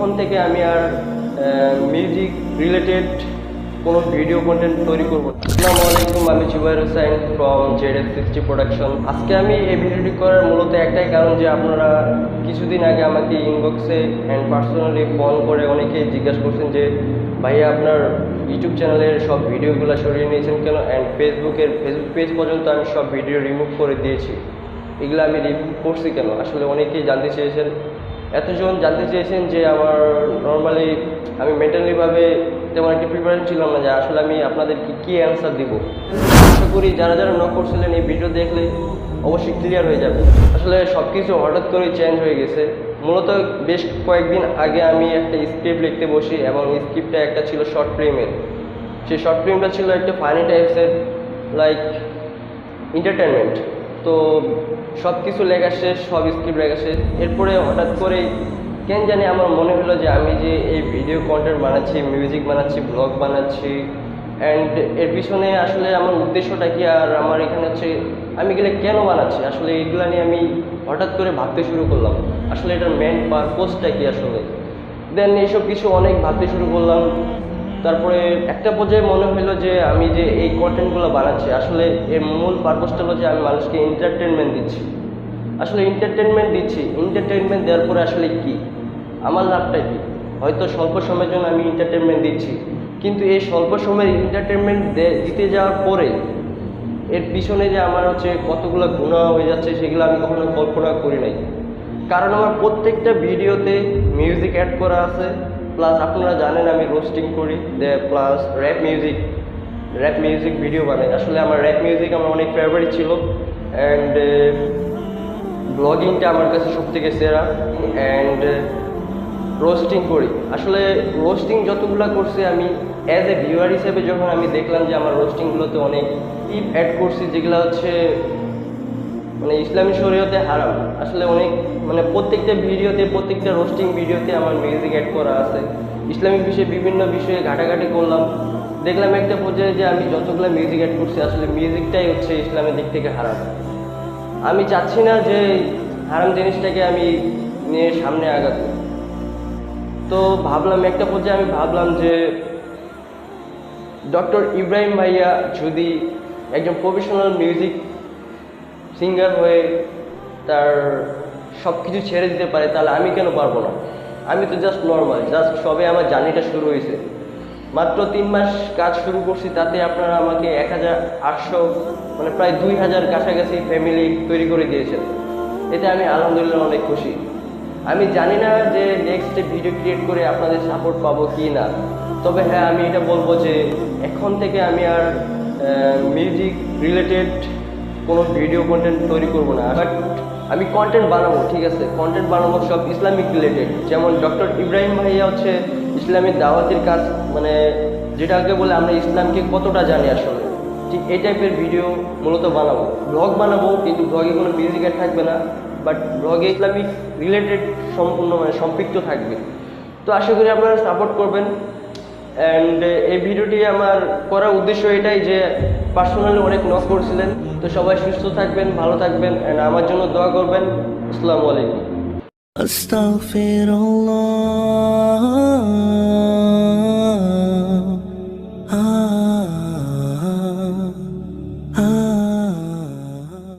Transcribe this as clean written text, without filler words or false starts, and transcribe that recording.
এখন থেকে আমি আর মিউজিক রিলেটেড কোনো ভিডিও কন্টেন্ট তৈরি করব। আসসালামু আলাইকুম, আমি Jubair Hossain from ZF60 production. আজকে আমি এই ভিডিওটি করার মূলত একটাই কারণ যে আপনারা কিছুদিন আগে আমাকে ইনবক্সে অ্যান্ড পার্সোনালি ফোন করে অনেকেই জিজ্ঞাসা করছেন যে ভাইয়া আপনার ইউটিউব চ্যানেলের সব ভিডিওগুলো সরিয়ে নিয়েছেন কেন, অ্যান্ড ফেসবুক পেজ পর্যন্ত আমি সব ভিডিও রিমুভ করে দিয়েছি, এগুলো আমি রিমুভ করছি কেন। আসলে অনেকেই জানতে চেয়েছেন, এতজন জানতে চেয়েছেন যে আমার নর্মালি আমি মেন্টালিভাবে তেমন একটা প্রিপারেশন ছিলাম না যে আসলে আমি আপনাদেরকে কী অ্যান্সার দিব। আশা করি যারা যারা নক করছিলেন এই ভিডিও দেখলে অবশ্যই ক্লিয়ার হয়ে যাবে। আসলে সব কিছু হঠাৎ করেই চেঞ্জ হয়ে গেছে। মূলত বেশ কয়েকদিন আগে আমি একটা স্ক্রিপ্ট লিখতে বসি এবং স্ক্রিপ্টটা একটা ছিল শর্ট ফিল্মের। সেই শর্ট ফিল্মটা ছিল একটা ফানি টাইপসের, লাইক এন্টারটেনমেন্ট। তো সব কিছু লেখা শেষ, সব স্ক্রিপ্ট লেখা শেষ। এরপরে হঠাৎ করেই কেন জানি আমার মনে হলো যে আমি যে এই ভিডিও কন্টেন্ট বানাচ্ছি, মিউজিক বানাচ্ছি, ব্লগ বানাচ্ছি, অ্যান্ড এর পিছনে আসলে আমার উদ্দেশ্যটা কি, আর আমার এখানে হচ্ছে আমি এগুলো কেন বানাচ্ছি, আসলে এগুলো নিয়ে আমি হঠাৎ করে ভাবতে শুরু করলাম আসলে এটার মেন পারপোজটা কি আসলে। দেন এইসব কিছু অনেক ভাবতে শুরু করলাম। তারপরে একটা পর্যায়ে মনে হলো যে আমি যে এই কন্টেন্টগুলো বানাচ্ছি আসলে এর মূল পারপোজটা হলো যে আমি মানুষকে এন্টারটেনমেন্ট দিচ্ছি। আসলে এন্টারটেনমেন্ট দেওয়ার পরে আসলে কি আমার লাভটা কি? হয়তো স্বল্প সময়ের জন্য আমি এন্টারটেনমেন্ট দিচ্ছি, কিন্তু এই স্বল্প সময়ের এন্টারটেনমেন্ট দিতে যাওয়ার পরে এর পিছনে যে আমার হচ্ছে কতগুলো গুণা হয়ে যাচ্ছে সেগুলো আমি কখনো কল্পনা করি নাই। কারণ আমার প্রত্যেকটা ভিডিওতে মিউজিক অ্যাড করা আছে, প্লাস আপনারা জানেন আমি রোস্টিং করি, প্লাস র্যাপ মিউজিক ভিডিও বানাই। আসলে আমার র্যাপ মিউজিক আমার অনেক ফেভারিট ছিল, অ্যান্ড ব্লগিংটা আমার কাছে সব থেকে সেরা, অ্যান্ড রোস্টিং করি। আসলে রোস্টিং যতগুলো করছি আমি অ্যাজ এ ভিউয়ার হিসেবে যখন আমি দেখলাম যে আমার রোস্টিংগুলোতে অনেক টিপ অ্যাড করছি যেগুলো হচ্ছে মানে ইসলামী শরীয়তে হারাম। আসলে অনেক মানে প্রত্যেকটা ভিডিওতে, প্রত্যেকটা রোস্টিং ভিডিওতে আমার মিউজিক অ্যাড করা আছে। ইসলামিক বিষয়ে বিভিন্ন বিষয়ে ঘাটাঘাটি করলাম, দেখলাম একটা পর্যায়ে যে আমি যতগুলো মিউজিক অ্যাড করছি আসলে মিউজিকটাই হচ্ছে ইসলামের দিক থেকে হারাম। আমি চাচ্ছি না যে হারাম জিনিসটাকে আমি নিয়ে সামনে আগাবো। তো একটা পর্যায়ে আমি ভাবলাম যে ডক্টর ইব্রাহিম ভাইয়া যদি একজন প্রফেশনাল মিউজিক সিঙ্গার হয়ে তার সব কিছু ছেড়ে দিতে পারে, তাহলে আমি কেন পারবো না? আমি তো জাস্ট নর্মাল, জাস্ট সবে আমার জার্নিটা শুরু হয়েছে, মাত্র 3 মাস কাজ শুরু করছি, তাতে আপনারা আমাকে 1800 মানে প্রায় 2000 কাছাকাছি ফ্যামিলি তৈরি করে দিয়েছেন। এতে আমি আলহামদুলিল্লাহ অনেক খুশি। আমি জানি না যে নেক্সট ভিডিও ক্রিয়েট করে আপনাদের সাপোর্ট পাবো কি না, তবে হ্যাঁ আমি এটা বলবো যে এখন থেকে আমি আর মিউজিক রিলেটেড কোনো ভিডিও কন্টেন্ট তৈরি করব না, বাট আমি কন্টেন্ট বানাবো, ঠিক আছে, কন্টেন্ট বানাবো সব ইসলামিক রিলেটেড। যেমন ডক্টর ইব্রাহিম ভাইয়া হচ্ছে ইসলামিক দাওয়াতের কাজ, মানে যেটাকে বলে আমরা ইসলামকে কতটা জানি আসলে, ঠিক এই টাইপের ভিডিও মূলত বানাবো। ব্লগ বানাবো, কিন্তু ব্লগে কোনো মিউজিক অ্যাড থাকবে না, বাট ব্লগে ইসলামিক রিলেটেড সম্পূর্ণ মানে সম্পৃক্ত থাকবে। তো আশা করি আপনারা সাপোর্ট করবেন। অ্যান্ড এই ভিডিওটি আমার করার উদ্দেশ্য এটাই যে পার্সোনালি অনেক নক করছিলেন। তো সবাই সুস্থ থাকবেন, ভালো থাকবেন, অ্যান্ড আমার জন্য দোয়া করবেন। আসসালামু আলাইকুম। আস্তাগফিরুল্লাহ।